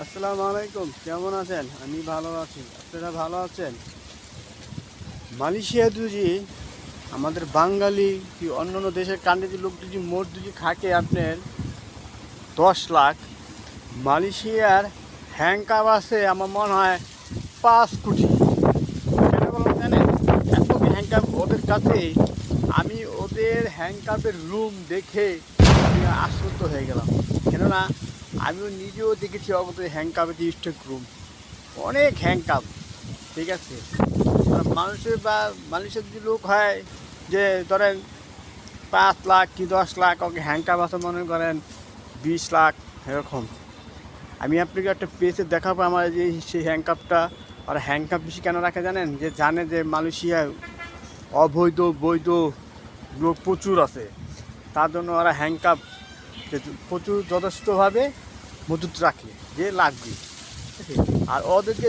আসসালামু আলাইকুম, কেমন আছেন? আমি ভালো আছি, আপনারা ভালো আছেন? মালয়েশিয়া যদি আমাদের বাঙালি কি অন্যান্য দেশের কান্ট্রি লোক যদি মোট যদি থাকে আপনার 10 লাখ, মালয়েশিয়ার হ্যাংকাপ আছে আমার মনে হয় 5 কোটি। কেন বলুন জানেন? এত হ্যাংকাপ ওদের কাছে। আমি ওদের হ্যাংকাপের রুম দেখে আমি আশ্চর্য হয়ে গেলাম। কেননা আমিও নিজেও দেখেছি ওদের হ্যাংকাপের যে স্টেক রুম, অনেক হ্যাংকাপ। ঠিক আছে, আর মানুষের যদি লোক হয় যে ধরেন 5 লাখ কি 10 লাখ, ওকে হ্যাংকাপ আছে মনে করেন 20 লাখ এরকম। আমি আপনাকে একটা পেজে দেখাবো আমার যে সেই হ্যাংকাপটা। আর হ্যাংকাপ বেশি কেন রাখে জানেন? যে জানে যে মালয়েশিয়ায় অবৈধ বৈধ লোক প্রচুর আছে, তার জন্য ওরা হ্যাংকাপ প্রচুর যথেষ্টভাবে মজুত রাখে, যে লাগবে। ঠিক আছে? আর ওদের যে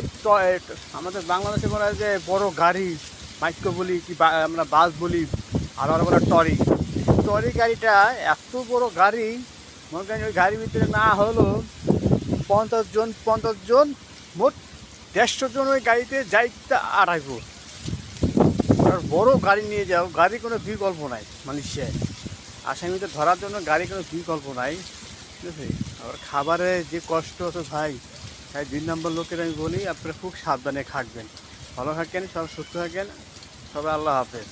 আমাদের বাংলাদেশে বলা হয় যে বড় গাড়ি, মাইক্রো বলি কি আমরা বাস বলি, আর ওরা বলে টরি। টরি গাড়িটা এত বড় গাড়ি, মনে করেন ওই গাড়ির ভিতরে না হলো 50 জন মোট 150 জন ওই গাড়িতে যাইতে আড়াইবো। আর বড় গাড়ি নিয়ে যাও, গাড়ি কোনো বিকল্প নাই মালয়েশিয়ায়। আসামিদের ধরার জন্য গাড়ি কোনো বিকল্প নাই। ঠিক আছে, আবার খাবারে যে কষ্ট হতো ভাই, তাই 2 নম্বর লোকের আমি বলি আপনারা খুব সাবধানে থাকবেন। ভালো থাকেন, সব সুস্থ থাকেন, সবাই আল্লাহ হাফেজ।